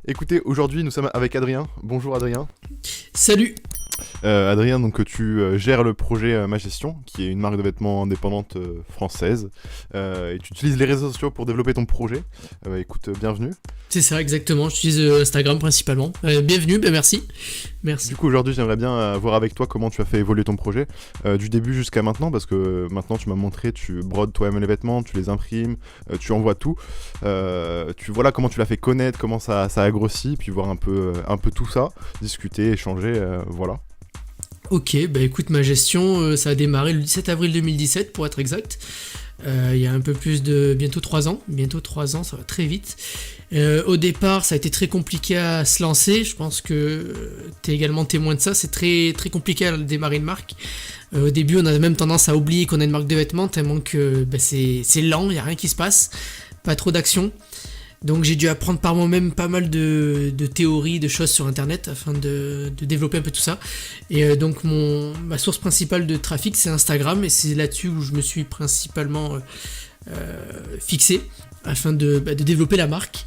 Écoutez, aujourd'hui nous sommes avec Adrien. Bonjour Adrien. Salut. Adrien, donc tu gères le projet Ma Gestion, qui est une marque de vêtements indépendante française. Et tu utilises les réseaux sociaux pour développer ton projet. Écoute, bienvenue. C'est ça, exactement. J'utilise Instagram principalement. Bienvenue, merci. Merci. Du coup, aujourd'hui, j'aimerais bien voir avec toi comment tu as fait évoluer ton projet, du début jusqu'à maintenant, parce que maintenant, tu m'as montré, tu brodes toi-même les vêtements, tu les imprimes, tu envoies tout. Voilà comment tu l'as fait connaître, comment ça a grossi, puis voir un peu tout ça, discuter, échanger, voilà. Ok, bah écoute, Ma Gestion, ça a démarré le 17 avril 2017 pour être exact. Il y a un peu plus de bientôt 3 ans. Bientôt 3 ans, ça va très vite. Au départ, ça a été très compliqué à se lancer. Je pense que tu es également témoin de ça. C'est très, très compliqué à démarrer une marque. Au début, on a même tendance à oublier qu'on a une marque de vêtements tellement que c'est lent, il n'y a rien qui se passe. Pas trop d'action. Donc j'ai dû apprendre par moi-même pas mal de théories, de choses sur internet afin de développer un peu tout ça. Et donc ma source principale de trafic c'est Instagram et c'est là-dessus où je me suis principalement fixé afin de développer la marque.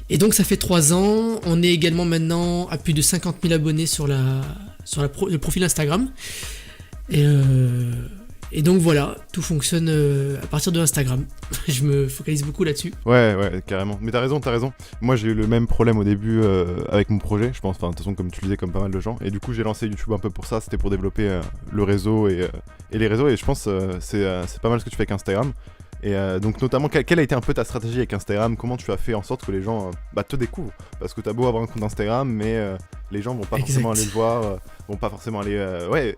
Et donc ça fait 3 ans, on est également maintenant à plus de 50 000 abonnés sur le profil Instagram. Et donc voilà, tout fonctionne à partir de Instagram. Je me focalise beaucoup là-dessus. Ouais, carrément. Mais t'as raison. Moi, j'ai eu le même problème au début avec mon projet, je pense, de toute façon, comme tu le disais, comme pas mal de gens. Et du coup, j'ai lancé YouTube un peu pour ça, c'était pour développer le réseau et les réseaux. Et je pense c'est pas mal ce que tu fais avec Instagram. Et donc notamment, quelle a été un peu ta stratégie avec Instagram? Comment tu as fait en sorte que les gens te découvrent? Parce que t'as beau avoir un compte Instagram, mais les gens vont pas forcément aller le voir, vont pas forcément aller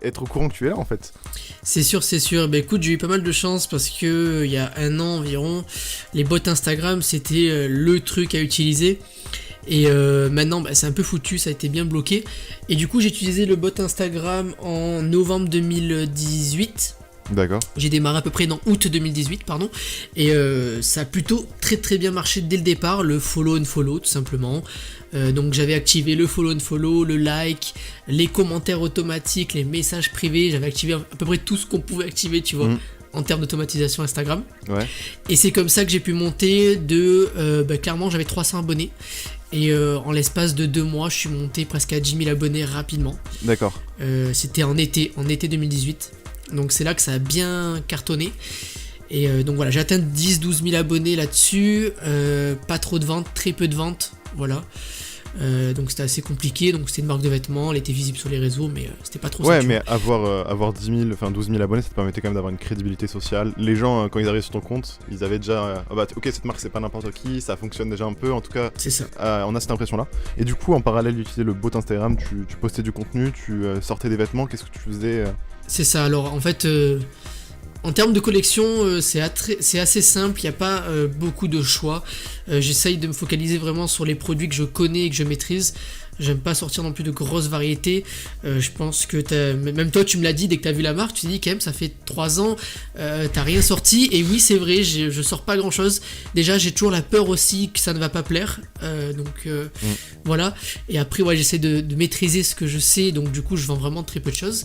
être au courant que tu es là en fait. C'est sûr. Bah écoute, j'ai eu pas mal de chance parce que il y a 1 an environ, les bots Instagram c'était le truc à utiliser. Et maintenant, c'est un peu foutu, ça a été bien bloqué. Et du coup, j'ai utilisé le bot Instagram en novembre 2018. D'accord. J'ai démarré à peu près dans août 2018, pardon. Et ça a plutôt très très bien marché dès le départ, le follow and follow tout simplement. Donc j'avais activé le follow and follow, le like, les commentaires automatiques, les messages privés. J'avais activé à peu près tout ce qu'on pouvait activer, tu vois, en termes d'automatisation Instagram. Ouais. Et c'est comme ça que j'ai pu monter clairement j'avais 300 abonnés. Et en l'espace de 2 mois, je suis monté presque à 10 000 abonnés rapidement. D'accord. C'était en été 2018. Donc c'est là que ça a bien cartonné. Et donc voilà, j'ai atteint 10-12 000 abonnés là-dessus. Pas trop de ventes, très peu de ventes. Voilà. Donc c'était assez compliqué. Donc c'était une marque de vêtements, elle était visible sur les réseaux, mais c'était pas trop ça. Ouais, mais avoir 12 000 abonnés, ça te permettait quand même d'avoir une crédibilité sociale. Les gens, quand ils arrivent sur ton compte, ils avaient déjà ok, cette marque c'est pas n'importe qui, ça fonctionne déjà un peu, en tout cas. C'est ça. On a cette impression là. Et du coup, en parallèle d'utiliser le bot Instagram, tu postais du contenu, tu sortais des vêtements, qu'est-ce que tu faisais C'est ça, alors en fait, en termes de collection, c'est assez simple, il n'y a pas beaucoup de choix. J'essaye de me focaliser vraiment sur les produits que je connais et que je maîtrise. J'aime pas sortir non plus de grosses variétés. Je pense que même toi tu me l'as dit dès que t'as vu la marque, tu t'es dit quand même ça fait 3 ans, t'as rien sorti. Et oui c'est vrai, je sors pas grand chose. Déjà j'ai toujours la peur aussi que ça ne va pas plaire. Voilà. Et après ouais, j'essaie de maîtriser ce que je sais, donc du coup je vends vraiment très peu de choses.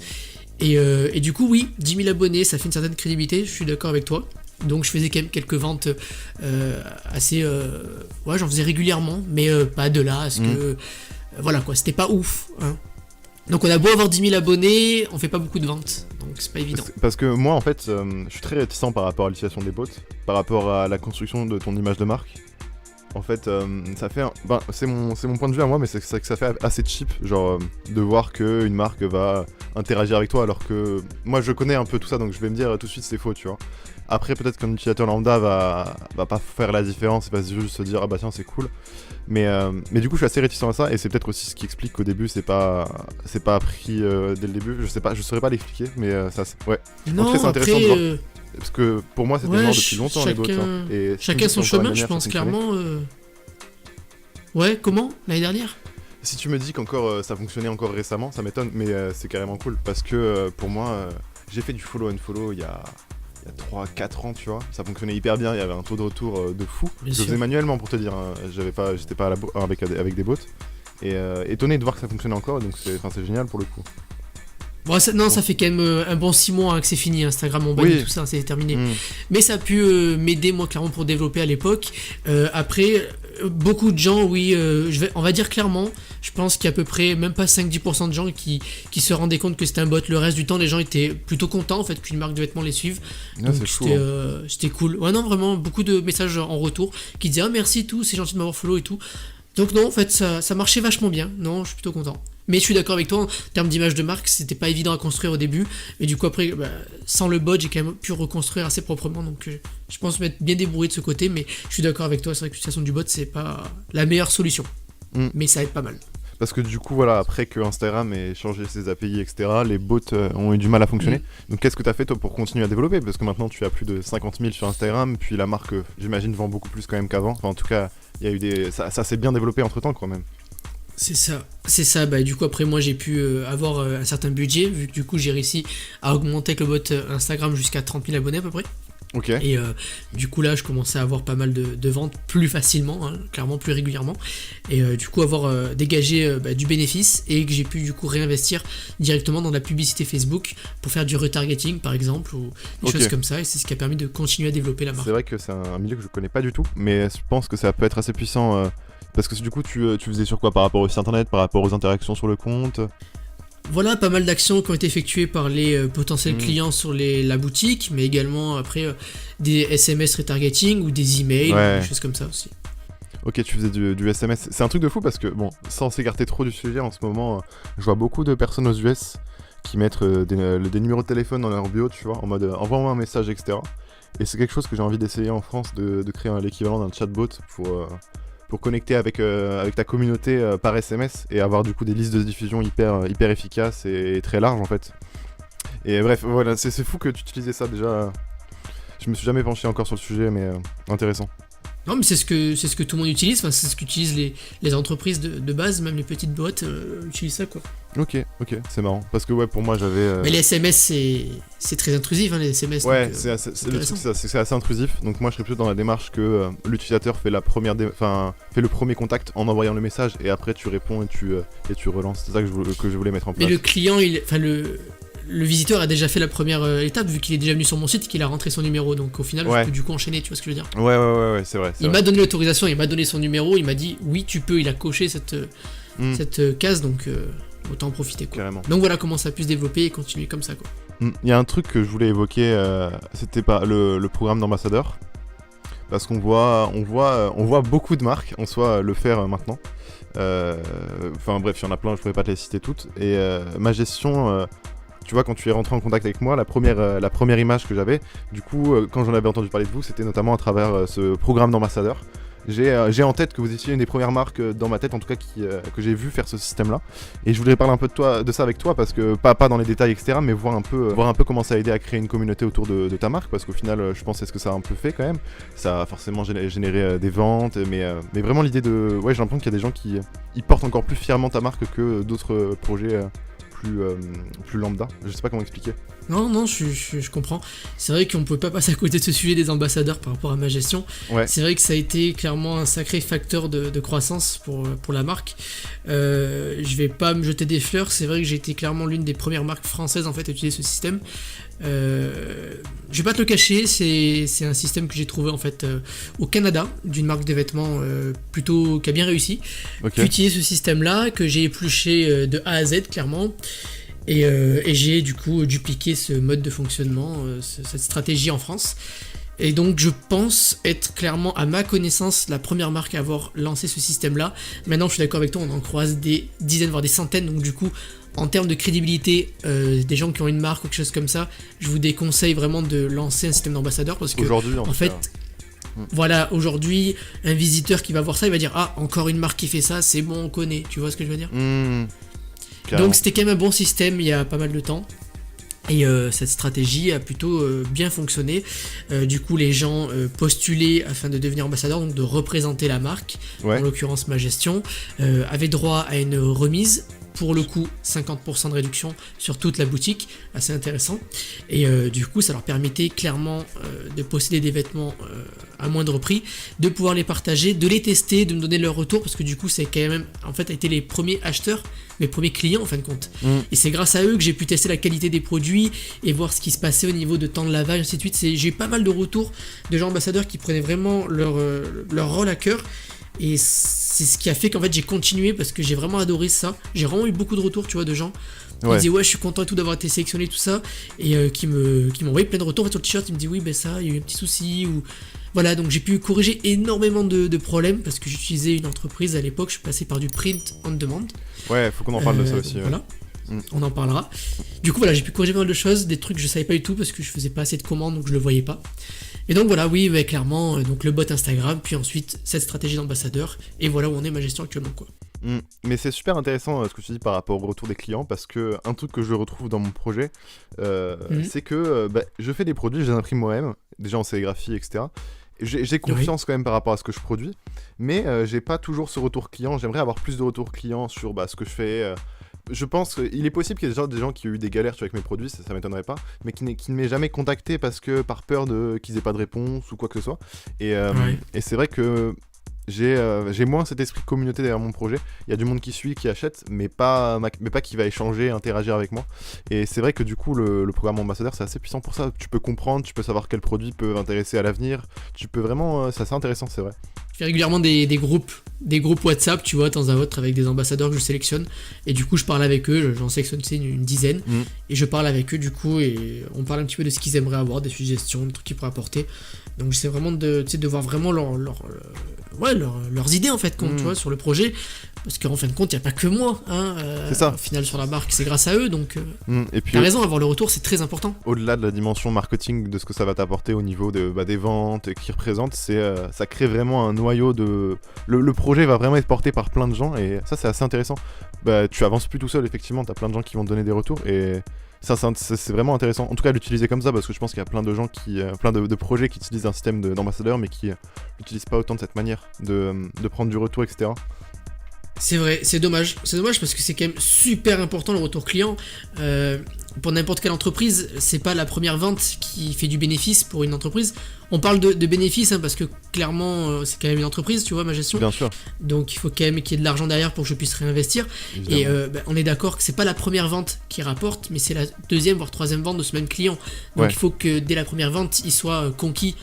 Et du coup oui, 10 000 abonnés, ça fait une certaine crédibilité, je suis d'accord avec toi. Donc je faisais quand même quelques ventes assez... ouais j'en faisais régulièrement, mais pas de là à ce que... voilà quoi, c'était pas ouf. Hein. Donc on a beau avoir 10 000 abonnés, on fait pas beaucoup de ventes, donc c'est pas évident. Parce que moi en fait, je suis très réticent par rapport à l'utilisation des bots, par rapport à la construction de ton image de marque. En fait, ça fait c'est mon point de vue à moi, mais c'est que ça fait assez cheap, genre de voir qu'une marque va interagir avec toi, alors que moi je connais un peu tout ça, donc je vais me dire tout de suite c'est faux, tu vois. Après peut-être qu'un utilisateur lambda va pas faire la différence, va juste se dire ah bah tiens c'est cool. Mais du coup je suis assez réticent à ça, et c'est peut-être aussi ce qui explique qu'au début c'est pas appris dès le début. Je saurais pas l'expliquer, mais ça ouais. Non, en tout cas, c'est intéressant de voir. après... Parce que pour moi c'était mort depuis longtemps les bots. Hein. Et chacun son chemin, je pense clairement. Ouais, comment? L'année dernière? Si tu me dis qu'encore ça fonctionnait encore récemment, ça m'étonne, mais c'est carrément cool. Parce que pour moi, j'ai fait du follow and follow il y a 3-4 ans, tu vois. Ça fonctionnait hyper bien, il y avait un taux de retour de fou. Bien je le sûr. faisais manuellement pour te dire, hein. J'étais pas avec des bots. Et étonné de voir que ça fonctionnait encore, donc c'est génial pour le coup. Bon, non, ça fait quand même un bon 6 mois hein, que c'est fini, Instagram, on banni tout ça, c'est terminé. Mais ça a pu m'aider, moi, clairement, pour développer à l'époque. Après, beaucoup de gens, oui, on va dire clairement, je pense qu'il y a à peu près, même pas 5-10% de gens qui se rendaient compte que c'était un bot. Le reste du temps, les gens étaient plutôt contents, en fait, qu'une marque de vêtements les suive. Donc, c'était cool. Ouais, non, vraiment, beaucoup de messages en retour qui disaient « Ah, merci, tout, c'est gentil de m'avoir follow et tout ». Donc non, en fait, ça marchait vachement bien. Non, je suis plutôt content. Mais je suis d'accord avec toi, en termes d'image de marque, c'était pas évident à construire au début. Et du coup, après, sans le bot, j'ai quand même pu reconstruire assez proprement. Donc, je pense m'être bien débrouillé de ce côté. Mais je suis d'accord avec toi, c'est vrai que l'utilisation du bot, c'est pas la meilleure solution. Mais ça aide pas mal. Parce que du coup, voilà, après que Instagram ait changé ses API, etc., les bots ont eu du mal à fonctionner. Donc qu'est-ce que tu as fait toi pour continuer à développer? Parce que maintenant tu as plus de 50 000 sur Instagram, puis la marque, j'imagine, vend beaucoup plus quand même qu'avant. Enfin, en tout cas, il y a eu ça s'est bien développé entre-temps quand même. C'est ça. Du coup, après, moi, j'ai pu avoir un certain budget, vu que du coup, j'ai réussi à augmenter avec le bot Instagram jusqu'à 30 000 abonnés à peu près. Ok. Et du coup là je commençais à avoir pas mal de ventes plus facilement, clairement plus régulièrement, et du coup avoir dégagé du bénéfice, et que j'ai pu du coup réinvestir directement dans la publicité Facebook pour faire du retargeting par exemple, ou des choses comme ça, et c'est ce qui a permis de continuer à développer la marque. C'est vrai que c'est un milieu que je connais pas du tout, mais je pense que ça peut être assez puissant, parce que du coup tu faisais sur quoi par rapport au site internet, par rapport aux interactions sur le compte? Voilà, pas mal d'actions qui ont été effectuées par les potentiels clients sur la boutique, mais également après des SMS retargeting ou des emails, des choses comme ça aussi. Ok, tu faisais du SMS. C'est un truc de fou parce que, bon, sans s'écarter trop du sujet, en ce moment, je vois beaucoup de personnes aux US qui mettent des numéros de téléphone dans leur bio, tu vois, en mode envoie-moi un message, etc. Et c'est quelque chose que j'ai envie d'essayer en France, de créer l'équivalent d'un chatbot pour connecter avec ta communauté par SMS et avoir du coup des listes de diffusion hyper efficaces et très larges en fait. Et bref, voilà, c'est fou que tu utilisais ça déjà. Je me suis jamais penché encore sur le sujet, mais intéressant. Non, mais c'est ce que tout le monde utilise, enfin, c'est ce qu'utilisent les entreprises de base, même les petites boîtes utilisent ça quoi. Ok, c'est marrant. Parce que ouais, pour moi j'avais. Mais les SMS c'est très intrusif, les SMS. Ouais, donc, le truc, c'est assez intrusif. Donc moi je serais plutôt dans la démarche que l'utilisateur fait fait le premier contact en envoyant le message et après tu réponds et tu relances. C'est ça que je voulais mettre en place. Mais le client, le visiteur a déjà fait la première étape, vu qu'il est déjà venu sur mon site, qu'il a rentré son numéro, donc au final je peux du coup enchaîner, tu vois ce que je veux dire. Ouais, c'est vrai. Il m'a donné l'autorisation, il m'a donné son numéro, il m'a dit oui tu peux, il a coché cette case, donc autant en profiter quoi. Carrément. Donc voilà comment ça a pu se développer et continuer comme ça quoi. Il y a un truc que je voulais évoquer, c'était pas le programme d'ambassadeur, parce qu'on voit beaucoup de marques en soi le faire maintenant. Enfin bref, il y en a plein, je pourrais pas te les citer toutes. Et ma gestion, tu vois, quand tu es rentré en contact avec moi, la première image que j'avais, du coup, quand j'en avais entendu parler de vous, c'était notamment à travers ce programme d'ambassadeur. J'ai en tête que vous étiez une des premières marques dans ma tête, en tout cas, que j'ai vu faire ce système-là. Et je voudrais parler un peu de ça avec toi, parce que pas dans les détails, etc., mais voir un peu comment ça a aidé à créer une communauté autour de ta marque, parce qu'au final, je pense que c'est ce que ça a un peu fait quand même. Ça a forcément généré des ventes, mais vraiment l'idée de... Ouais, j'ai l'impression qu'il y a des gens qui portent encore plus fièrement ta marque que d'autres projets plus lambda. Je sais pas comment expliquer. Non, je comprends. C'est vrai qu'on ne peut pas passer à côté de ce sujet des ambassadeurs par rapport à ma gestion. Ouais. C'est vrai que ça a été clairement un sacré facteur de croissance pour la marque. Je vais pas me jeter des fleurs, c'est vrai que j'ai été clairement l'une des premières marques françaises en fait à utiliser ce système. Je vais pas te le cacher, c'est un système que j'ai trouvé en fait au Canada, d'une marque de vêtements qui a bien réussi, qui utilise ce système là, que j'ai épluché de A à Z clairement. Et j'ai du coup dupliqué ce mode de fonctionnement, cette stratégie en France. Et donc je pense être clairement, à ma connaissance, la première marque à avoir lancé ce système-là. Maintenant je suis d'accord avec toi, on en croise des dizaines, voire des centaines. Donc du coup, en termes de crédibilité, des gens qui ont une marque ou quelque chose comme ça, je vous déconseille vraiment de lancer un système d'ambassadeur. Parce que aujourd'hui, en fait, voilà, aujourd'hui, un visiteur qui va voir ça, il va dire « Ah, encore une marque qui fait ça, c'est bon, on connaît. » Tu vois ce que je veux dire ? Donc c'était quand même un bon système il y a pas mal de temps. Et cette stratégie a plutôt bien fonctionné. Du coup, les gens postulaient afin de devenir ambassadeur, donc de représenter la marque, en l'occurrence ma gestion, avaient droit à une remise pour le coup 50% de réduction sur toute la boutique, assez intéressant. Et du coup ça leur permettait clairement de posséder des vêtements à moindre prix, de pouvoir les partager, de les tester, de me donner leur retour, parce que du coup c'est quand même en fait été les premiers acheteurs, mes premiers clients en fin de compte. Et c'est grâce à eux que j'ai pu tester la qualité des produits et voir ce qui se passait au niveau de temps de lavage, ainsi de suite. J'ai eu pas mal de retours de gens ambassadeurs qui prenaient vraiment leur rôle à cœur. Et c'est ce qui a fait qu'en fait j'ai continué, parce que j'ai vraiment adoré ça. J'ai vraiment eu beaucoup de retours, tu vois, de gens qui me disaient ouais je suis content et tout d'avoir été sélectionné, tout ça, et qui m'ont envoyé plein de retours en fait, sur le t-shirt. Ils me disent oui ben ça, il y a eu un petit souci, ou voilà. Donc j'ai pu corriger énormément de problèmes, parce que j'utilisais une entreprise à l'époque, je suis passé par du print on demand. Ouais, faut qu'on en parle de ça aussi. Voilà. On en parlera. Du coup voilà, j'ai pu corriger pas mal de choses, des trucs que je savais pas du tout parce que je faisais pas assez de commandes, donc je le voyais pas. Et donc voilà, oui, mais clairement, donc le bot Instagram, puis ensuite cette stratégie d'ambassadeur, et voilà où on est ma gestion actuellement, quoi. Mais c'est super intéressant ce que tu dis par rapport au retour des clients, parce que un truc que je retrouve dans mon projet, c'est que je fais des produits, je les imprime moi-même, déjà en sérigraphie, etc. J'ai confiance quand même par rapport à ce que je produis, mais j'ai pas toujours ce retour client. J'aimerais avoir plus de retour client sur ce que je fais. Je pense qu'il est possible qu'il y ait des gens qui ont eu des galères avec mes produits, ça m'étonnerait pas, mais qui ne m'aient jamais contacté parce que par peur qu'ils aient pas de réponse ou quoi que ce soit. Et c'est vrai que j'ai moins cet esprit de communauté derrière mon projet. Il y a du monde qui suit, qui achète, mais pas qui va échanger, interagir avec moi. Et c'est vrai que du coup le programme ambassadeur c'est assez puissant pour ça. Tu peux comprendre, tu peux savoir quel produit peut intéresser à l'avenir. Tu peux vraiment, c'est assez intéressant, c'est vrai. Je fais régulièrement des groupes WhatsApp, tu vois, de temps à autre, avec des ambassadeurs que je sélectionne. Et du coup, je parle avec eux, j'en sélectionne une dizaine. Et je parle avec eux, du coup, et on parle un petit peu de ce qu'ils aimeraient avoir, des suggestions, des trucs qu'ils pourraient apporter. Donc, j'essaie vraiment de voir vraiment leurs idées, en fait, tu vois, sur le projet. Parce qu'en fin de compte, il n'y a pas que moi, c'est ça. Au final, sur la marque, c'est grâce à eux. Donc, et puis, t'as raison, avoir le retour, c'est très important. Au-delà de la dimension marketing, de ce que ça va t'apporter au niveau des ventes qu'ils représentent, ça crée vraiment un noyau de... Le projet va vraiment être porté par plein de gens, et ça, c'est assez intéressant. Tu avances plus tout seul, effectivement, t'as plein de gens qui vont te donner des retours, et ça, c'est vraiment intéressant. En tout cas, l'utiliser comme ça, parce que je pense qu'il y a plein de gens plein de projets qui utilisent un système d'ambassadeur, mais qui n'utilisent pas autant de cette manière de prendre du retour, etc. C'est vrai, c'est dommage parce que c'est quand même super important le retour client. Pour n'importe quelle entreprise, c'est pas la première vente qui fait du bénéfice pour une entreprise. On parle de bénéfice parce que clairement c'est quand même une entreprise, tu vois, ma gestion. Bien sûr. Donc il faut quand même qu'il y ait de l'argent derrière pour que je puisse réinvestir. Évidemment. Et on est d'accord que c'est pas la première vente qui rapporte, mais c'est la deuxième voire troisième vente de ce même client. Donc il faut que dès la première vente, il soit conquis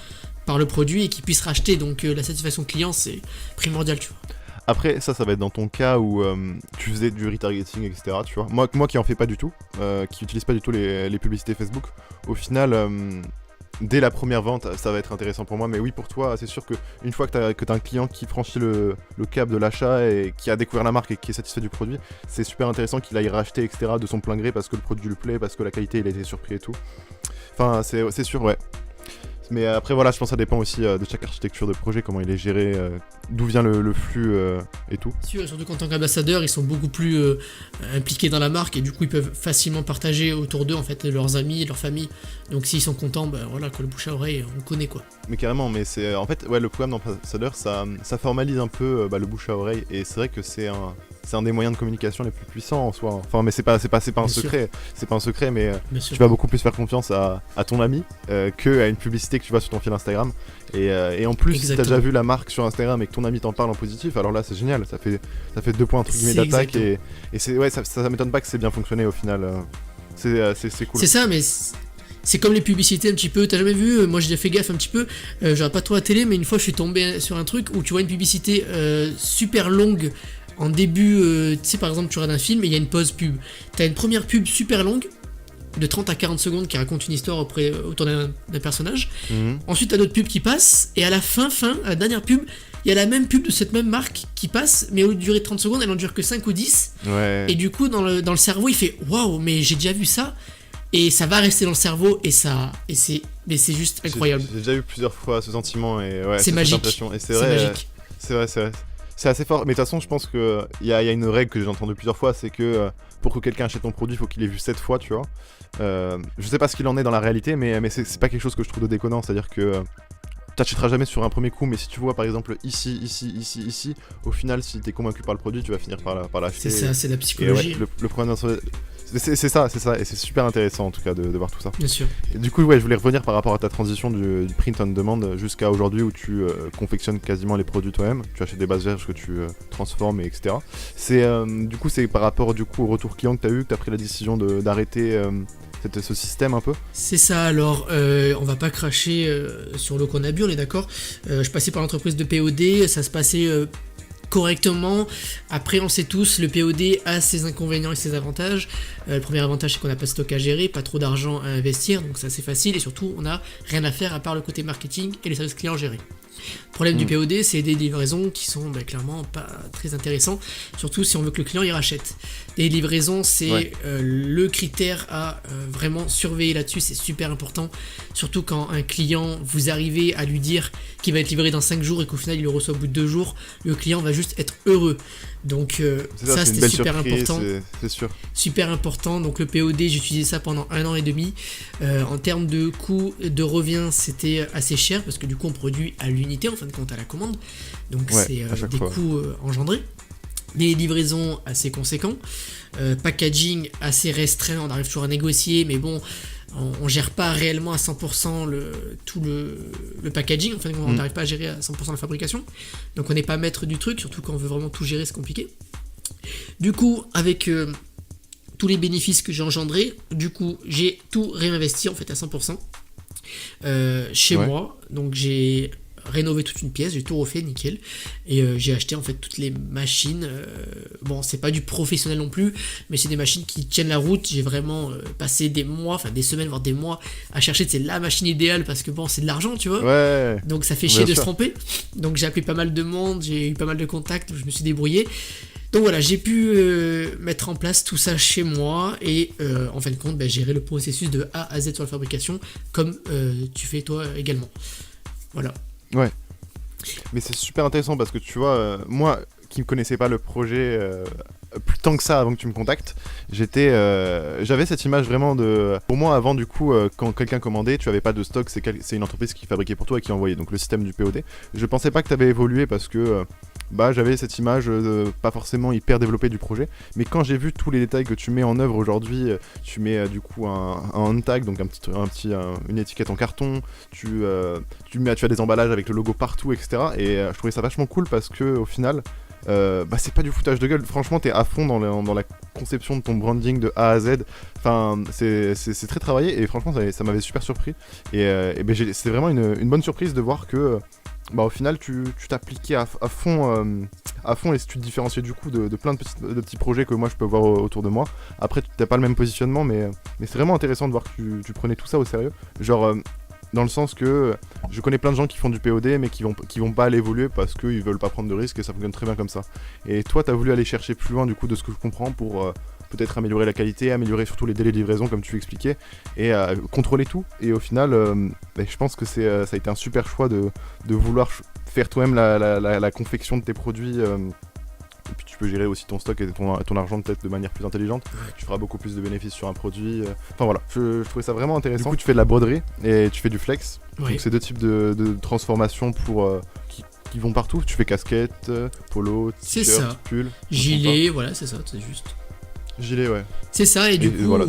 par le produit et qu'il puisse racheter. Donc la satisfaction client, c'est primordial, tu vois. Après, ça va être dans ton cas où tu faisais du retargeting, etc. Tu vois. Moi qui en fais pas du tout, qui utilise pas du tout les publicités Facebook, au final, dès la première vente, ça va être intéressant pour moi. Mais oui, pour toi, c'est sûr qu'une fois que t'as un client qui franchit le cap de l'achat et qui a découvert la marque et qui est satisfait du produit, c'est super intéressant qu'il aille racheter, etc. de son plein gré parce que le produit lui plaît, parce que la qualité, il a été surpris et tout. Enfin, c'est sûr, ouais. Mais après voilà, je pense que ça dépend aussi de chaque architecture de projet, comment il est géré, d'où vient le flux et tout. Surtout qu'en tant qu'ambassadeurs, ils sont beaucoup plus impliqués dans la marque et du coup ils peuvent facilement partager autour d'eux en fait leurs amis et leur famille. Donc s'ils sont contents, voilà, que le bouche à oreille, on connaît quoi. Mais carrément, mais c'est en fait le programme d'ambassadeur, ça formalise un peu le bouche à oreille, et c'est vrai que c'est un des moyens de communication les plus puissants en soi. Enfin, mais c'est pas un secret, c'est pas un secret, mais tu vas beaucoup plus faire confiance à ton ami que à une publicité que tu vois sur ton fil Instagram. Et en plus, si t'as déjà vu la marque sur Instagram et que ton ami t'en parle en positif, alors là c'est génial, ça fait 2 points entre guillemets d'attaque, et c'est ça m'étonne pas que c'est bien fonctionné au final. C'est cool. C'est ça, mais c'est comme les publicités un petit peu, t'as jamais vu, moi j'ai déjà fait gaffe un petit peu, j'aurais pas trop à la télé, mais une fois je suis tombé sur un truc où tu vois une publicité super longue en début, tu sais par exemple tu regardes un film et il y a une pause pub. T'as une première pub super longue, de 30 à 40 secondes, qui raconte une histoire autour d'un personnage. Ensuite t'as d'autres pubs qui passent, et à la fin, la dernière pub, il y a la même pub de cette même marque qui passe, mais au lieu de durer 30 secondes, elle en dure que 5 ou 10. Ouais. Et du coup dans le cerveau il fait waouh, mais j'ai déjà vu ça. Et ça va rester dans le cerveau, et c'est juste incroyable. J'ai déjà eu plusieurs fois ce sentiment, et ouais, c'est magique. Et c'est vrai, magique. C'est vrai. C'est assez fort, mais de toute façon, je pense qu'il y a une règle que j'ai entendue plusieurs fois, c'est que pour que quelqu'un achète ton produit, il faut qu'il ait vu 7 fois, tu vois. Je sais pas ce qu'il en est dans la réalité, mais c'est pas quelque chose que je trouve de déconnant, c'est-à-dire que t'achèteras jamais sur un premier coup, mais si tu vois par exemple ici, au final, si t'es convaincu par le produit, tu vas finir par l'acheter. C'est ça, c'est la Et psychologie. ouais, le problème c'est ça, et c'est super intéressant en tout cas de voir tout ça. Bien sûr. Et du coup, ouais, je voulais revenir par rapport à ta transition du print on demand jusqu'à aujourd'hui où tu confectionnes quasiment les produits toi-même, tu achètes des bases vierges que tu transformes, etc. C'est du coup, c'est par rapport du coup au retour client que t'as pris la décision d'arrêter ce système un peu. C'est ça, alors on va pas cracher sur l'eau qu'on a bu, on est d'accord. Je passais par l'entreprise de POD, ça se passait correctement. Après, on sait tous, le POD a ses inconvénients et ses avantages. Le premier avantage, c'est qu'on n'a pas de stock à gérer, pas trop d'argent à investir, donc ça c'est facile, et surtout on n'a rien à faire à part le côté marketing et les services clients gérés. Le problème du POD, c'est des livraisons qui sont clairement pas très intéressants, surtout si on veut que le client y rachète. Les livraisons, c'est le critère à vraiment surveiller là-dessus, c'est super important, surtout quand un client, vous arrivez à lui dire qu'il va être livré dans 5 jours et qu'au final il le reçoit au bout de 2 jours, le client va juste être heureux. Donc ça c'était super important. C'est sûr. Super important, donc le POD, j'ai utilisé ça pendant 1 an et demi. En termes de coût de revient, c'était assez cher parce que du coup on produit à l'unité en fin de compte à la commande, donc c'est des coûts engendrés. Des livraisons assez conséquents, packaging assez restreint, on arrive toujours à négocier, mais bon, on gère pas réellement à 100% le packaging, enfin on n'arrive pas à gérer à 100% la fabrication, donc on n'est pas maître du truc, surtout quand on veut vraiment tout gérer, c'est compliqué. Du coup, avec tous les bénéfices que j'ai engendrés, du coup j'ai tout réinvesti en fait à 100% chez moi, donc j'ai rénover toute une pièce, j'ai tout refait nickel, et j'ai acheté en fait toutes les machines. Bon, c'est pas du professionnel non plus, mais c'est des machines qui tiennent la route. J'ai vraiment passé des mois, enfin des semaines voire des mois à chercher la machine idéale, parce que bon, c'est de l'argent, tu vois, donc ça fait chier de se tromper. Donc j'ai appelé pas mal de monde, j'ai eu pas mal de contacts, je me suis débrouillé. Donc voilà, j'ai pu mettre en place tout ça chez moi et en fin de compte gérer le processus de A à Z sur la fabrication, comme tu fais toi également. Voilà. Ouais, mais c'est super intéressant parce que tu vois, moi qui ne connaissais pas le projet plus tant que ça avant que tu me contactes, j'avais cette image vraiment de... Pour moi avant du coup, quand quelqu'un commandait, tu avais pas de stock, c'est une entreprise qui fabriquait pour toi et qui envoyait, donc le système du POD. Je pensais pas que tu avais évolué parce que j'avais cette image pas forcément hyper développée du projet, mais quand j'ai vu tous les détails que tu mets en œuvre aujourd'hui, tu mets du coup un hand tag, donc une étiquette en carton, tu as des emballages avec le logo partout, etc. Et je trouvais ça vachement cool parce que au final, c'est pas du foutage de gueule. Franchement, t'es à fond dans la conception de ton branding de A à Z. Enfin, c'est très travaillé et franchement, ça m'avait super surpris. Et c'est vraiment une bonne surprise de voir que au final tu t'appliquais à fond et tu te différenciais du coup de plein de petits projets que moi je peux voir autour de moi. Après, t'as pas le même positionnement, mais c'est vraiment intéressant de voir que tu prenais tout ça au sérieux. Genre dans le sens que je connais plein de gens qui font du POD mais qui vont pas aller évoluer parce qu'ils veulent pas prendre de risques et ça fonctionne très bien comme ça. Et toi t'as voulu aller chercher plus loin du coup de ce que je comprends pour peut-être améliorer la qualité, améliorer surtout les délais de livraison comme tu expliquais et contrôler tout. Et au final je pense que ça a été un super choix de vouloir faire toi-même la confection de tes produits. Et puis tu peux gérer aussi ton stock et ton argent peut-être de manière plus intelligente. Tu feras beaucoup plus de bénéfices sur un produit. Enfin voilà, je trouvais ça vraiment intéressant. Du coup tu fais de la broderie et tu fais du flex. Donc c'est 2 types de transformations qui vont partout. Tu fais casquette, polo, t-shirt, pull. Gilet, voilà, c'est ça, c'est juste. Gilet, ouais. C'est ça, et du coup, voilà,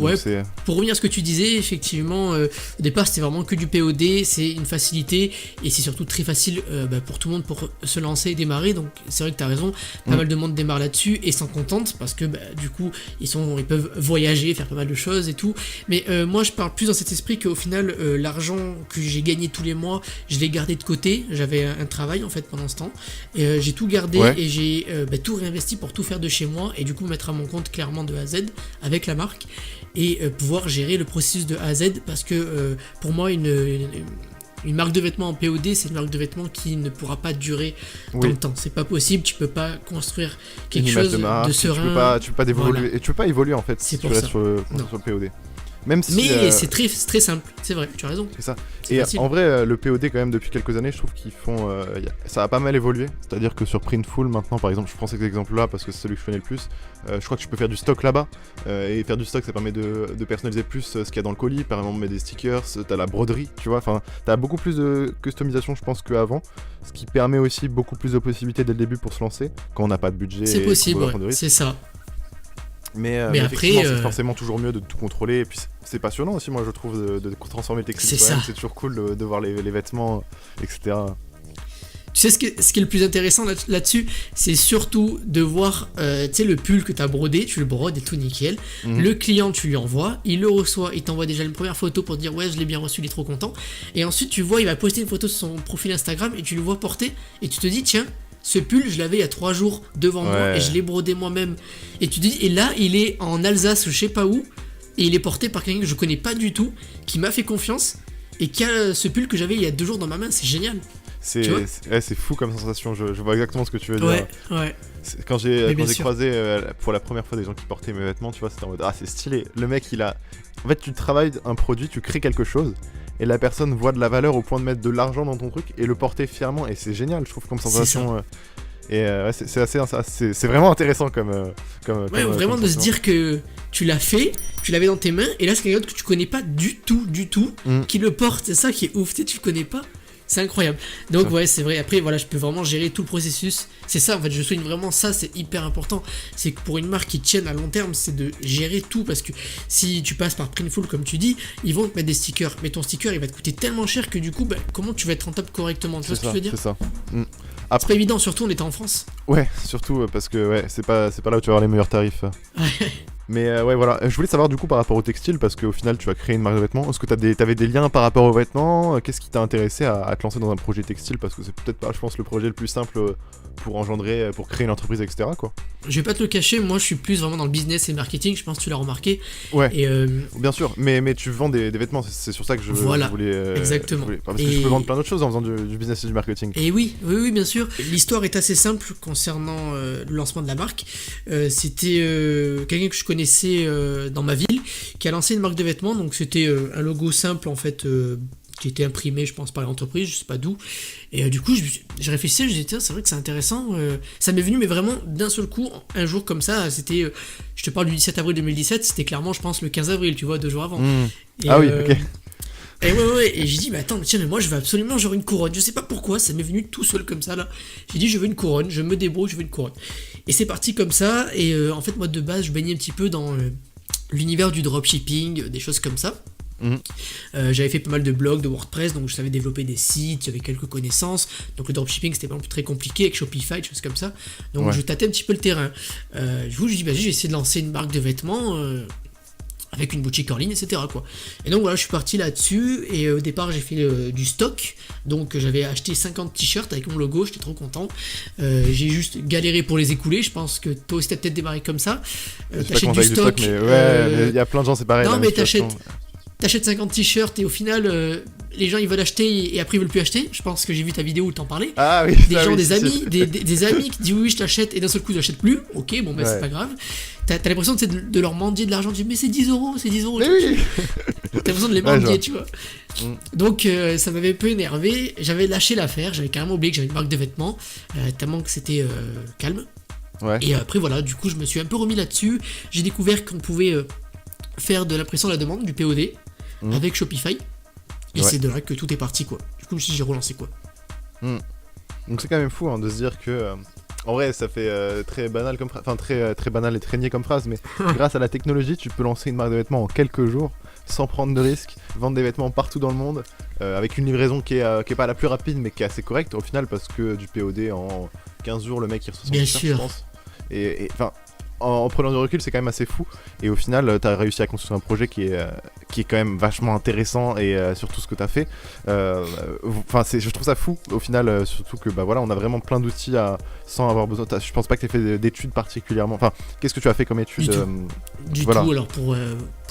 pour revenir à ce que tu disais, effectivement, au départ c'était vraiment que du POD, c'est une facilité, et c'est surtout très facile pour tout le monde pour se lancer et démarrer, donc c'est vrai que t'as raison, pas mal de monde démarre là-dessus et s'en contente, parce que du coup, ils peuvent voyager, faire pas mal de choses et tout, mais moi je parle plus dans cet esprit qu'au final, l'argent que j'ai gagné tous les mois, je l'ai gardé de côté, j'avais un travail en fait pendant ce temps, et j'ai tout gardé, et j'ai tout réinvesti pour tout faire de chez moi, et du coup mettre à mon compte clairement de A à Z, avec la marque et pouvoir gérer le processus de A à Z parce que pour moi une marque de vêtements en POD, c'est une marque de vêtements qui ne pourra pas durer dans le temps, c'est pas possible, tu peux pas construire quelque chose de serein, tu peux pas évoluer, et tu peux pas évoluer en fait si tu restes sur le POD. Même si, Mais c'est très simple, c'est vrai, tu as raison. c'est ça. C'est Et facile. en vrai, le POD, quand même, depuis quelques années, je trouve qu'ils font. Ça a pas mal évolué. C'est-à-dire que sur Printful, maintenant, par exemple, je prends cet exemple-là parce que c'est celui que je connais le plus. Je crois que tu peux faire du stock là-bas. Et faire du stock, ça permet de personnaliser plus ce qu'il y a dans le colis. Par exemple, mettre des stickers, t'as la broderie, tu vois. Enfin, t'as beaucoup plus de customisation, je pense, qu'avant. Ce qui permet aussi beaucoup plus de possibilités dès le début pour se lancer. Quand on n'a pas de budget. C'est et possible, qu'on veut ouais, prendre de risques. c'est ça. Mais après, effectivement, c'est forcément toujours mieux de tout contrôler. Et puis c'est passionnant aussi, moi je trouve, de transformer le textile C'est soi-même. ça. C'est toujours cool de voir les vêtements, etc. Tu sais ce qui est le plus intéressant là-dessus, c'est surtout de voir, tu sais, le pull que tu as brodé, tu le brodes et tout nickel. Le client, tu lui envoies, il le reçoit, il t'envoie déjà une première photo pour te dire ouais, je l'ai bien reçu, il est trop content. Et ensuite, tu vois, il va poster une photo sur son profil Instagram et tu le vois porter et tu te dis tiens, ce pull, je l'avais il y a 3 jours devant moi et je l'ai brodé moi-même. Et tu te dis, et là, il est en Alsace, je sais pas où, et il est porté par quelqu'un que je connais pas du tout, qui m'a fait confiance et qui a ce pull que j'avais il y a 2 jours dans ma main, c'est génial. C'est fou comme sensation, je vois exactement ce que tu veux dire. Ouais. Quand j'ai sûr. croisé pour la première fois des gens qui portaient mes vêtements, tu vois, c'était en mode ah, c'est stylé. Le mec, il a. En fait, tu travailles un produit, tu crées quelque chose, et la personne voit de la valeur au point de mettre de l'argent dans ton truc et le porter fièrement, et c'est génial, je trouve, comme sensation. C'est vraiment intéressant comme vraiment de se dire que tu l'as fait, tu l'avais dans tes mains, et là c'est quelqu'un d'autre que tu connais pas du tout, qui le porte, c'est ça qui est ouf, tu le connais pas. C'est incroyable. Donc ouais, c'est vrai. Après, voilà, je peux vraiment gérer tout le processus. C'est ça, en fait, je souligne vraiment ça, c'est hyper important. C'est que pour une marque qui tienne à long terme, c'est de gérer tout. Parce que si tu passes par Printful, comme tu dis, ils vont te mettre des stickers. Mais ton sticker, il va te coûter tellement cher que du coup, comment tu vas être rentable correctement? Tu vois ce que je veux dire? C'est ça. C'est pas évident, surtout on était en France. Ouais, surtout parce que ouais, c'est pas là où tu vas avoir les meilleurs tarifs. Ouais. Mais ouais, voilà. Je voulais savoir du coup par rapport au textile, parce qu'au final tu as créé une marque de vêtements. Est-ce que t'avais des liens par rapport aux vêtements? Qu'est-ce qui t'a intéressé à te lancer dans un projet textile? Parce que c'est peut-être pas, je pense, le projet le plus simple pour créer une entreprise, etc. quoi. Je vais pas te le cacher, moi je suis plus vraiment dans le business et le marketing, je pense que tu l'as remarqué. Ouais, et bien sûr, mais tu vends des vêtements, c'est sur ça que je voulais... exactement. Parce que je peux vendre plein d'autres choses en faisant du business et du marketing. Et oui, bien sûr. L'histoire est assez simple concernant le lancement de la marque. C'était quelqu'un que je connaissais dans ma ville qui a lancé une marque de vêtements, donc c'était un logo simple en fait... qui était imprimé, je pense, par l'entreprise, je sais pas d'où. Et du coup, j'ai réfléchi, je me disais, tiens, c'est vrai que c'est intéressant. Ça m'est venu, mais vraiment d'un seul coup, un jour comme ça, c'était, je te parle du 17 avril 2017, c'était clairement, je pense, le 15 avril, tu vois, 2 jours avant. Et, ah oui, ok. Et ouais, et j'ai dit, attends, tiens, mais moi, je veux absolument genre une couronne. Je sais pas pourquoi, ça m'est venu tout seul comme ça, là. J'ai dit, je veux une couronne, je me débrouille, je veux une couronne. Et c'est parti comme ça, et en fait, moi, de base, je baignais un petit peu dans l'univers du dropshipping, des choses comme ça. J'avais fait pas mal de blogs, de WordPress, donc je savais développer des sites, j'avais quelques connaissances. Donc le dropshipping c'était pas très compliqué avec Shopify, des choses comme ça. Donc je tâtais un petit peu le terrain. Du coup je dis j'ai essayé de lancer une marque de vêtements avec une boutique en ligne, etc. quoi. Et donc voilà, je suis parti là-dessus et au départ j'ai fait du stock. Donc j'avais acheté 50 t-shirts avec mon logo, j'étais trop content. J'ai juste galéré pour les écouler, je pense que toi aussi t'as peut-être démarré comme ça. T'achètes du stock, mais ouais, il y a plein de gens, c'est pareil. Non mais t'achètes 50 t-shirts et au final les gens ils veulent acheter et après ils veulent plus acheter. Je pense que j'ai vu ta vidéo où t'en parlais. Ah oui, des gens, des amis, des amis qui disent oui je t'achète et d'un seul coup ils n'achètent plus. Ok, bon c'est pas grave. T'as l'impression de leur mendier de l'argent. Tu dis mais c'est 10 euros. Mais oui. T'as l'impression de les mendier, tu vois. Donc ça m'avait un peu énervé. J'avais lâché l'affaire. J'avais carrément oublié que j'avais une marque de vêtements tellement que c'était calme. Ouais. Et après voilà, du coup je me suis un peu remis là-dessus. J'ai découvert qu'on pouvait faire de l'impression à la demande, du POD. Avec Shopify et c'est de là que tout est parti quoi. Du coup je me suis dit j'ai relancé quoi. Donc c'est quand même fou de se dire que en vrai ça fait très banal comme phrase, enfin très banal et très niais comme phrase, mais grâce à la technologie tu peux lancer une marque de vêtements en quelques jours sans prendre de risques, vendre des vêtements partout dans le monde avec une livraison qui est pas la plus rapide mais qui est assez correcte au final, parce que du POD en 15 jours le mec il reçoit son t-shirt, je pense. Et enfin en prenant du recul, c'est quand même assez fou. Et au final, t'as réussi à construire un projet qui est quand même vachement intéressant et sur tout ce que t'as fait. Enfin, je trouve ça fou au final, surtout que voilà, on a vraiment plein d'outils sans avoir besoin. Je pense pas que t'aies fait d'études particulièrement. Enfin, qu'est-ce que tu as fait comme études Du tout. Alors pour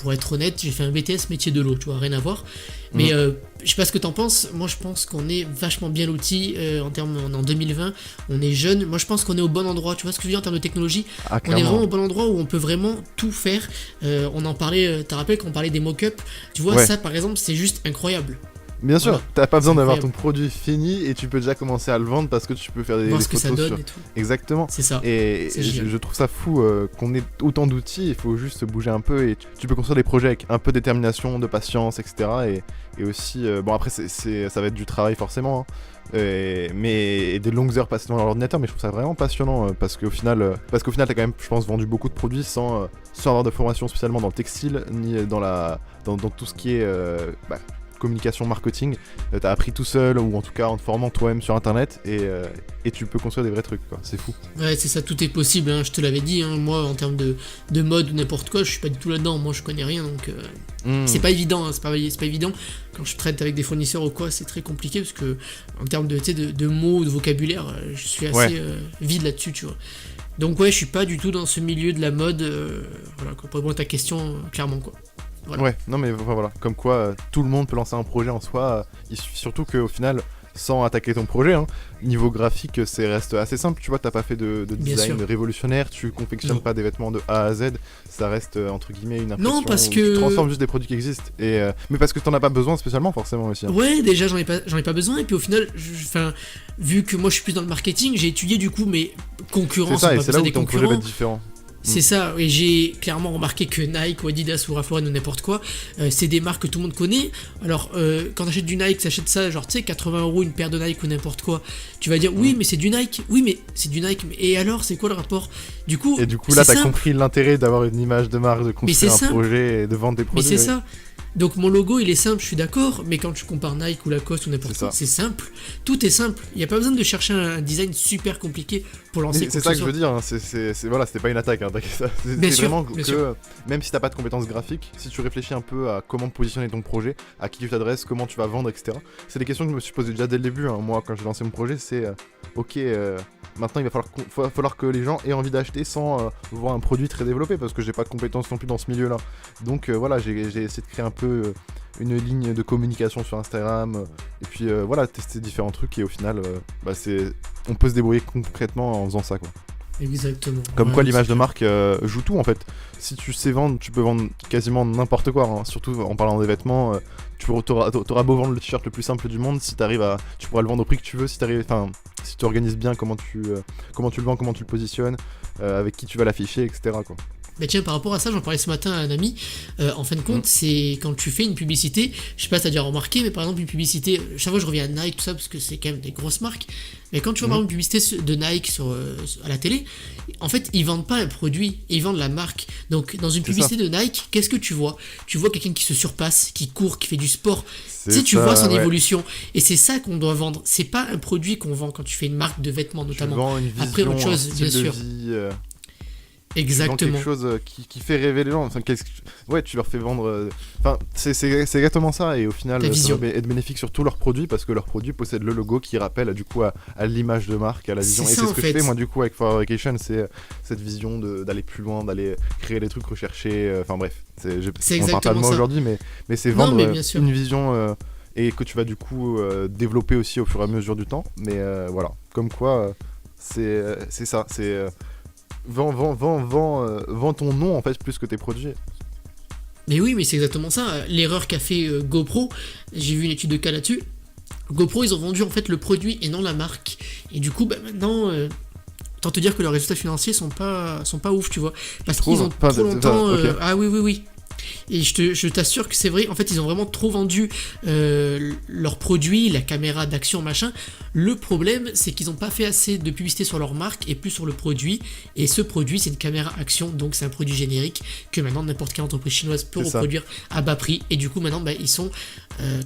pour être honnête, j'ai fait un BTS métier de l'eau, tu vois, rien à voir. Mais je sais pas ce que t'en penses. Moi, je pense qu'on est vachement bien loti en 2020. On est jeune. Moi, je pense qu'on est au bon endroit. Tu vois ce que je veux dire en termes de technologie? Ah, On est vraiment au bon endroit où on peut vraiment tout faire. On en parlait, t'as rappelé qu'on parlait des mock-ups. Tu vois, ça, par exemple, c'est juste incroyable. Bien sûr, voilà. t'as pas besoin d'avoir ton incroyable. produit fini et tu peux déjà commencer à le vendre parce que tu peux faire des Voir ce que photos ça donne sur... et tout. Exactement. C'est ça. Et C'est je, génial. je trouve ça fou qu'on ait autant d'outils, il faut juste bouger un peu et tu peux construire des projets avec un peu de détermination, de patience, etc. Et aussi, bon après ça va être du travail forcément, hein, mais des longues heures passées devant l'ordinateur, mais je trouve ça vraiment passionnant parce qu'au final t'as quand même, je pense, vendu beaucoup de produits sans avoir de formation spécialement dans le textile, ni dans tout ce qui est communication, marketing. T'as appris tout seul ou en tout cas en te formant toi-même sur internet et tu peux construire des vrais trucs quoi, c'est fou. Ouais, c'est ça, tout est possible, hein, je te l'avais dit, hein, moi en termes de mode ou n'importe quoi, je suis pas du tout là-dedans, moi je connais rien, donc c'est pas évident, hein, c'est pas évident. Quand je traite avec des fournisseurs ou quoi, c'est très compliqué, parce que en termes de mots, de vocabulaire, je suis assez vide là-dessus, tu vois. Donc ouais, je suis pas du tout dans ce milieu de la mode, voilà, pour répondre à ta question, clairement quoi. Voilà. Ouais, non mais voilà, comme quoi tout le monde peut lancer un projet en soi, il suffit surtout qu'au final, sans attaquer ton projet, hein, niveau graphique, reste assez simple, tu vois, t'as pas fait de design révolutionnaire, tu confectionnes pas des vêtements de A à Z, ça reste entre guillemets une impression non, parce où que... tu transformes juste des produits qui existent, mais parce que t'en as pas besoin spécialement forcément aussi. Hein. Ouais, déjà j'en ai pas besoin, et puis au final, vu que moi je suis plus dans le marketing, j'ai étudié du coup mes concurrents, c'est ça, et pas c'est là où des ton projet va concurrents. être différent. C'est ça, et j'ai clairement remarqué que Nike ou Adidas ou Ralph Lauren ou n'importe quoi, c'est des marques que tout le monde connaît. Alors, quand t'achètes du Nike, t'achètes ça, genre, tu sais, 80€ une paire de Nike ou n'importe quoi, tu vas dire, oui, mais c'est du Nike, oui, mais c'est du Nike, et alors, c'est quoi le rapport? Du coup, là, t'as compris l'intérêt d'avoir une image de marque, de construire un projet et de vendre des produits. Mais c'est ça. Donc mon logo il est simple, je suis d'accord, mais quand tu compares Nike ou Lacoste ou n'importe quoi, c'est simple. Tout est simple. Il n'y a pas besoin de chercher un design super compliqué pour lancer. C'est ça que je veux dire. Hein. Voilà, c'était pas une attaque. Hein, c'est vraiment que même si t'as pas de compétences graphiques, si tu réfléchis un peu à comment positionner ton projet, à qui tu t'adresses, comment tu vas vendre, etc. C'est des questions que je me suis posées déjà dès le début. Hein. Moi, quand j'ai lancé mon projet, c'est ok. Maintenant, il va falloir que les gens aient envie d'acheter sans voir un produit très développé parce que j'ai pas de compétences non plus dans ce milieu-là. Donc voilà, j'ai essayé de créer un peu une ligne de communication sur Instagram et puis voilà, tester différents trucs et au final on peut se débrouiller concrètement en faisant ça quoi. Exactement. Comme quoi l'image de marque joue tout en fait. Si tu sais vendre, tu peux vendre quasiment n'importe quoi, hein. Surtout en parlant des vêtements, t'auras beau vendre le t-shirt le plus simple du monde, si tu pourras le vendre au prix que tu veux, si tu organises bien comment tu le vends, comment tu le positionnes, avec qui tu vas l'afficher, etc. quoi. Bah tiens, par rapport à ça, j'en parlais ce matin à un ami. En fin de compte, c'est quand tu fais une publicité, je sais pas si t'as déjà remarqué, mais par exemple une publicité, chaque fois je reviens à Nike, tout ça, parce que c'est quand même des grosses marques, mais quand tu vois par exemple une publicité de Nike à la télé, en fait ils vendent pas un produit, ils vendent la marque. Donc dans une publicité de Nike, qu'est-ce que tu vois? Tu vois quelqu'un qui se surpasse, qui court, qui fait du sport. Tu vois son évolution. Et c'est ça qu'on doit vendre. C'est pas un produit qu'on vend quand tu fais une marque de vêtements notamment. Tu vends une vision, après autre chose, bien sûr. Exactement. Quelque chose qui fait rêver les gens. Enfin, tu leur fais vendre. Enfin, c'est exactement ça. Et au final, ça va être bénéfique sur tous leurs produits parce que leurs produits possèdent le logo qui rappelle du coup à l'image de marque, à la vision. Et c'est ce que je fais moi du coup avec For Vacation, c'est cette vision d'aller plus loin, d'aller créer des trucs recherchés. Enfin bref, on parle pas de moi aujourd'hui, mais c'est vendre une vision et que tu vas du coup développer aussi au fur et à mesure du temps. Mais voilà, comme quoi, c'est ça. C'est vends ton nom en fait plus que tes produits. Mais oui, mais c'est exactement ça. L'erreur qu'a fait GoPro, j'ai vu une étude de cas là-dessus. GoPro, ils ont vendu en fait le produit et non la marque. Et du coup, maintenant, autant te dire que leurs résultats financiers sont pas ouf, tu vois. Parce qu'ils ont trop longtemps... Ah oui. Et je t'assure que c'est vrai, en fait ils ont vraiment trop vendu leurs produits, la caméra d'action machin. Le problème c'est qu'ils n'ont pas fait assez de publicité sur leur marque et plus sur le produit. Et ce produit c'est une caméra action, donc c'est un produit générique que maintenant n'importe quelle entreprise chinoise peut reproduire à bas prix. Et du coup maintenant ils sont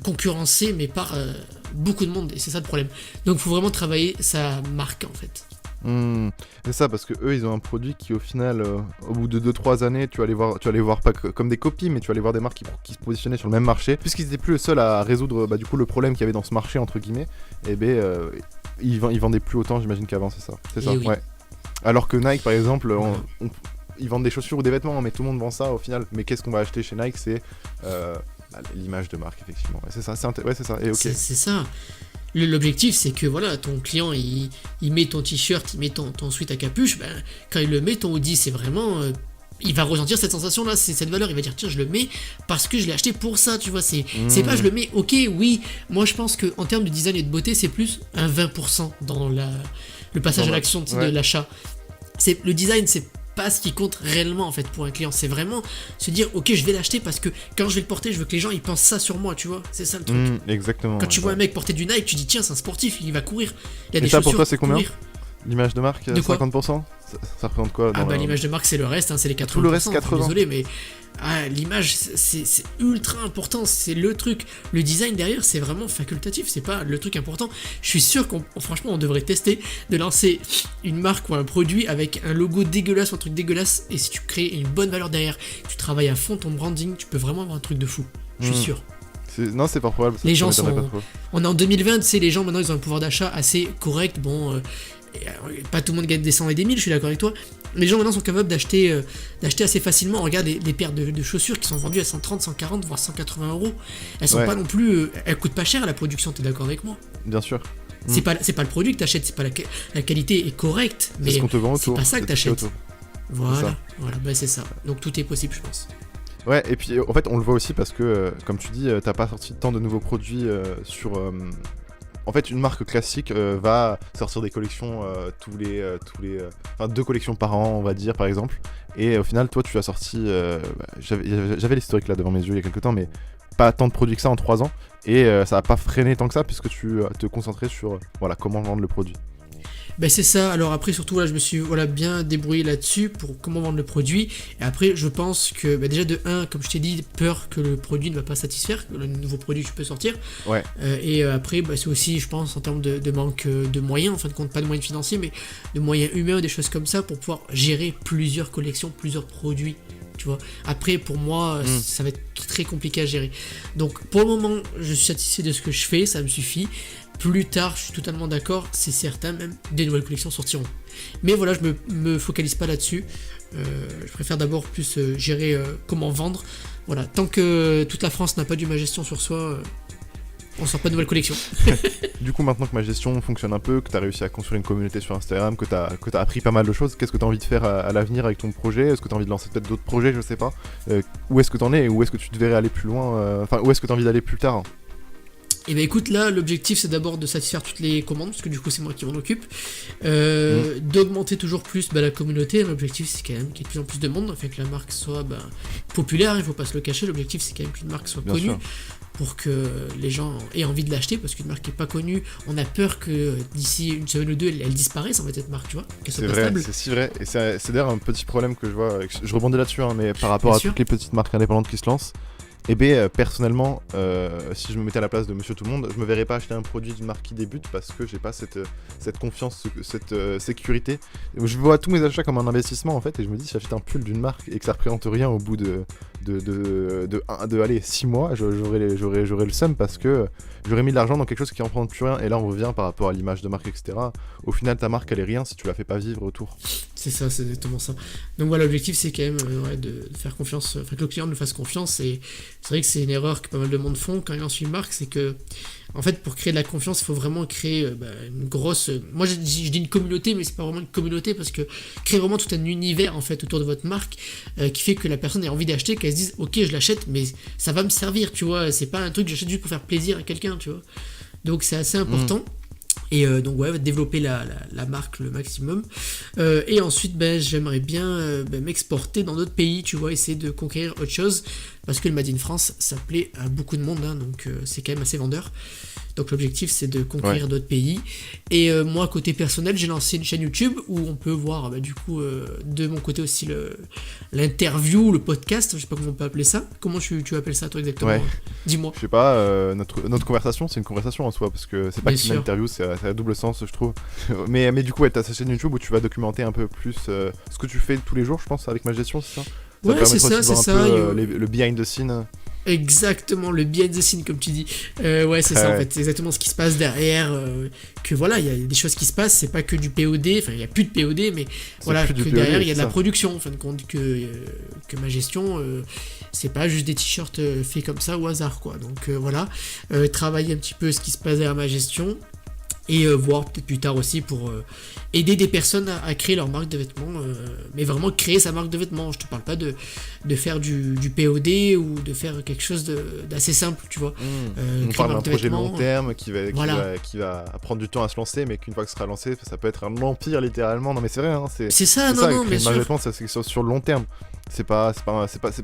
concurrencés mais par beaucoup de monde et c'est ça le problème. Donc il faut vraiment travailler sa marque en fait. C'est ça, parce que eux ils ont un produit qui au final au bout de 2-3 années tu vas les voir pas comme des copies, mais tu vas aller voir des marques qui se positionnaient sur le même marché puisqu'ils étaient plus le seul à résoudre du coup le problème qu'il y avait dans ce marché entre guillemets. Et ils vendaient plus autant, j'imagine, qu'avant. C'est ça Oui. ouais. Alors que Nike par exemple ils vendent des chaussures ou des vêtements, mais tout le monde vend ça au final. Mais qu'est-ce qu'on va acheter chez Nike? C'est l'image de marque, effectivement. Ouais, c'est ça, c'est ça. Et ok. C'est ça. L'objectif, c'est que voilà, ton client, il met ton t-shirt, il met ton sweat à capuche, ben, quand il le met, ton hoodie, c'est vraiment... il va ressentir cette sensation-là, c'est cette valeur, il va dire tiens, je le mets parce que je l'ai acheté pour ça, tu vois, c'est pas je le mets, ok, oui, moi je pense qu'en termes de design et de beauté, c'est plus un 20% dans le passage à l'action de l'achat. Le design, c'est pas ce qui compte réellement en fait pour un client, c'est vraiment se dire ok, je vais l'acheter parce que quand je vais le porter, je veux que les gens ils pensent ça sur moi, tu vois, c'est ça le truc. Exactement. Quand tu vois un mec porter du Nike, tu dis tiens, c'est un sportif, il va courir, il y a des ça chaussures pour toi c'est combien courir. L'image de marque, de 50%? Ça représente quoi dans l'image de marque c'est le reste, hein, c'est les 80%. Tout le reste 80%. Désolé, mais l'image c'est ultra important, c'est le truc. Le design derrière c'est vraiment facultatif, c'est pas le truc important. Je suis sûr franchement on devrait tester de lancer une marque ou un produit avec un logo dégueulasse, un truc dégueulasse, et si tu crées une bonne valeur derrière, tu travailles à fond ton branding, tu peux vraiment avoir un truc de fou. Je suis sûr. Non, c'est pas probable. Les gens sont... On est en 2020, tu sais, les gens maintenant ils ont un pouvoir d'achat assez correct, bon... pas tout le monde gagne des 100 et des 1000, je suis d'accord avec toi. Les gens maintenant sont capables d'acheter assez facilement. On regarde des paires de chaussures qui sont vendues à 130, 140, voire 180 euros. Elles sont pas non plus. Elles coûtent pas cher à la production, t'es d'accord avec moi? Bien sûr. C'est pas le produit que t'achètes, c'est pas la qualité est correcte, mais c'est ce qu'on te vend autour. C'est pas ça que t'achètes. Voilà, bah c'est ça. Donc tout est possible, je pense. Ouais, et puis en fait, on le voit aussi parce que, comme tu dis, t'as pas sorti tant de nouveaux produits sur. En fait, une marque classique va sortir des collections enfin 2 collections par an, on va dire, par exemple. Et au final, toi, tu as sorti... j'avais l'historique là devant mes yeux il y a quelques temps, mais pas tant de produits que ça en 3 ans. Et ça n'a pas freiné tant que ça, puisque tu te concentrais sur comment vendre le produit. Ben c'est ça, alors après surtout là je me suis bien débrouillé là-dessus pour comment vendre le produit, et après je pense que déjà de 1, comme je t'ai dit, peur que le produit ne va pas satisfaire, que le nouveau produit que tu peux sortir, et après c'est aussi je pense en termes de manque de moyens, en fin de compte pas de moyens financiers mais de moyens humains ou des choses comme ça pour pouvoir gérer plusieurs collections, plusieurs produits. Tu vois. Après, pour moi, ça va être très compliqué à gérer. Donc, pour le moment, je suis satisfait de ce que je fais, ça me suffit. Plus tard, je suis totalement d'accord, c'est certain, même des nouvelles collections sortiront. Mais voilà, je me focalise pas là-dessus. Je préfère d'abord plus gérer comment vendre. Voilà, tant que toute la France n'a pas du Magestion sur soi, on sort pas de nouvelles collections. Du coup, maintenant que Magestion fonctionne un peu, que tu as réussi à construire une communauté sur Instagram, que tu as appris pas mal de choses, qu'est-ce que tu as envie de faire à l'avenir avec ton projet? Est-ce que tu as envie de lancer peut-être d'autres projets? Je sais pas. Où est-ce que tu en es et où est-ce que tu devrais aller plus loin? Enfin, où est-ce que tu as envie d'aller plus tard? Et ben écoute, là l'objectif c'est d'abord de satisfaire toutes les commandes, parce que du coup c'est moi qui m'en occupe, d'augmenter toujours plus la communauté. L'objectif c'est quand même qu'il y ait de plus en plus de monde, afin que la marque soit populaire, il faut pas se le cacher. L'objectif c'est quand même qu'une marque soit connue, pour que les gens aient envie de l'acheter, parce qu'une marque qui est pas connue, on a peur que d'ici une semaine ou deux elle disparaisse en fait, cette marque, tu vois, qu'elle soit c'est pas vrai, stable. c'est si vrai, et c'est d'ailleurs un petit problème que je vois, je rebondis là-dessus, mais par rapport à toutes les petites marques indépendantes qui se lancent. Et bien personnellement, si je me mettais à la place de Monsieur Tout-le-Monde, je me verrais pas acheter un produit d'une marque qui débute parce que j'ai pas cette confiance, cette sécurité. Je vois tous mes achats comme un investissement en fait, et je me dis si j'achète un pull d'une marque et que ça représente rien au bout de 6 mois, j'aurais le seum parce que j'aurais mis de l'argent dans quelque chose qui en prend plus rien. Et là on revient par rapport à l'image de marque, etc. Au final ta marque elle est rien si tu la fais pas vivre autour. C'est ça, c'est exactement ça. Donc voilà, l'objectif c'est quand même de faire confiance, enfin que le client nous fasse confiance. Et c'est vrai que c'est une erreur que pas mal de monde font quand ils lancent une marque, c'est que en fait pour créer de la confiance il faut vraiment créer une grosse... Moi je dis une communauté, mais c'est pas vraiment une communauté, parce que créer vraiment tout un univers en fait autour de votre marque qui fait que la personne ait envie d'acheter, qu'elle se dise ok je l'achète mais ça va me servir, tu vois, c'est pas un truc que j'achète juste pour faire plaisir à quelqu'un, tu vois. Donc c'est assez important. Et donc développer la marque le maximum, et ensuite j'aimerais bien m'exporter dans d'autres pays, tu vois, essayer de conquérir autre chose, parce que le Made in France ça plaît à beaucoup de monde, donc c'est quand même assez vendeur. Donc l'objectif c'est de conquérir d'autres pays. Et moi côté personnel j'ai lancé une chaîne YouTube où on peut voir du coup de mon côté aussi l'interview, le podcast, je sais pas comment on peut appeler ça. Comment tu appelles ça toi exactement? Dis-moi. Je sais pas, notre conversation c'est une conversation en soi, parce que c'est pas qu'une interview, c'est à double sens je trouve. mais du coup t'as cette chaîne YouTube où tu vas documenter un peu plus ce que tu fais tous les jours, je pense, avec Magestion, c'est ça? Ouais, c'est ça, c'est ça. Le behind the scene. Exactement, le behind the scene comme tu dis. Ouais, c'est ça en fait, c'est exactement ce qui se passe derrière. Que voilà, il y a des choses qui se passent, c'est pas que du POD, enfin il y a plus de POD, mais voilà, que derrière il y a de la production, en fin de compte, que ma gestion, c'est pas juste des t-shirts faits comme ça au hasard quoi. Donc voilà, travailler un petit peu ce qui se passe derrière ma gestion. Et voir peut-être plus tard aussi pour aider des personnes à créer leur marque de vêtements, mais vraiment créer sa marque de vêtements. Je te parle pas de faire du POD ou de faire quelque chose d'assez simple, tu vois. On parle d'un projet long terme qui va prendre du temps à se lancer, mais qu'une fois que ce sera lancé, ça peut être un empire littéralement. Non mais c'est vrai, hein, c'est ça, non, bien sûr. Marque de vêtements, c'est sur le long terme. C'est pas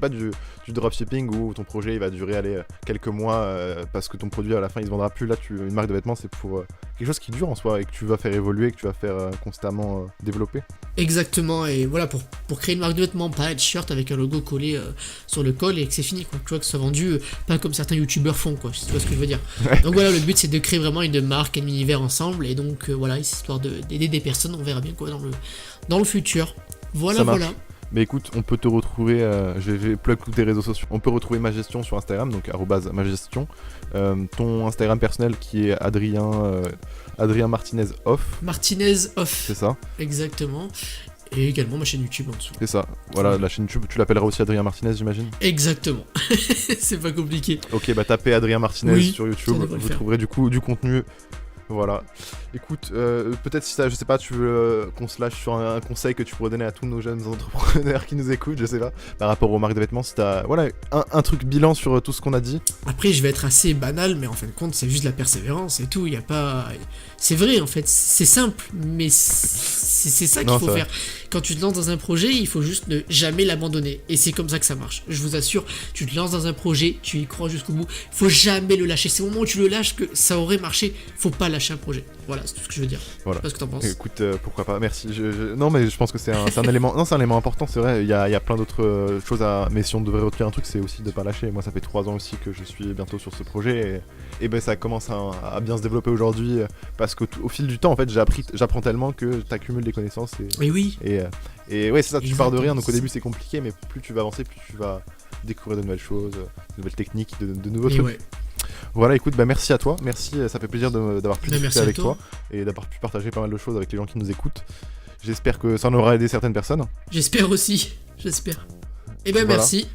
du dropshipping où ton projet il va durer quelques mois parce que ton produit à la fin il se vendra plus. Là, une marque de vêtements, c'est pour quelque chose qui dure en soi et que tu vas faire évoluer, que tu vas faire constamment développer. Exactement, et voilà, pour créer une marque de vêtements, pas un t-shirt avec un logo collé sur le col et que c'est fini, quoi. Tu vois, que ça soit vendu, pas comme certains youtubeurs font, quoi, si tu vois ce que je veux dire. Donc voilà, le but c'est de créer vraiment une marque, un univers ensemble, et donc voilà, histoire d'aider des personnes, on verra bien quoi dans le futur. Voilà. Mais écoute, on peut te retrouver, je vais plug tous tes réseaux sociaux. On peut retrouver Magestion sur Instagram, donc @magestion. Ton Instagram personnel qui est Adrien Martinez Off. Martinez Off. C'est ça. Exactement. Et également ma chaîne YouTube en dessous. C'est ça. Voilà, la chaîne YouTube, tu l'appelleras aussi Adrien Martinez, j'imagine. Exactement. C'est pas compliqué. Ok, bah tapez Adrien Martinez sur YouTube, vous trouverez du contenu. Voilà. Écoute, peut-être si je sais pas, tu veux qu'on se lâche sur un conseil que tu pourrais donner à tous nos jeunes entrepreneurs qui nous écoutent, je sais pas, par rapport aux marques de vêtements, si t'as un truc bilan sur tout ce qu'on a dit. Après, je vais être assez banal, mais en fin de compte, c'est juste la persévérance et tout. Il y a pas, c'est vrai en fait, c'est simple, mais c'est ça qu'il faut faire. Quand tu te lances dans un projet, il faut juste ne jamais l'abandonner, et c'est comme ça que ça marche. Je vous assure, tu te lances dans un projet, tu y crois jusqu'au bout. Il faut jamais le lâcher. C'est au moment où tu le lâches que ça aurait marché. Faut pas lâcher un projet. Voilà, c'est tout ce que je veux dire. Voilà. Je sais pas ce que t'en penses. Écoute, pourquoi pas, merci. Non, mais je pense que c'est un élément. Non, c'est un élément important, c'est vrai. Il y a plein d'autres choses à. Mais si on devrait retenir un truc, c'est aussi de pas lâcher. Moi, ça fait 3 ans aussi que je suis bientôt sur ce projet. Et ben, ça commence à bien se développer aujourd'hui. Parce qu'au fil du temps, en fait, j'apprends tellement que t'accumules des connaissances. Et oui. Et ouais, c'est ça, tu pars de rien. Donc au début, c'est compliqué. Mais plus tu vas avancer, plus tu vas découvrir de nouvelles choses, de nouvelles techniques, de nouveaux trucs. Ouais. Voilà, écoute, bah merci à toi, merci, ça fait plaisir d'avoir pu discuter avec toi et d'avoir pu partager pas mal de choses avec les gens qui nous écoutent. J'espère que ça en aura aidé certaines personnes. J'espère aussi, j'espère. Et ben voilà. Merci.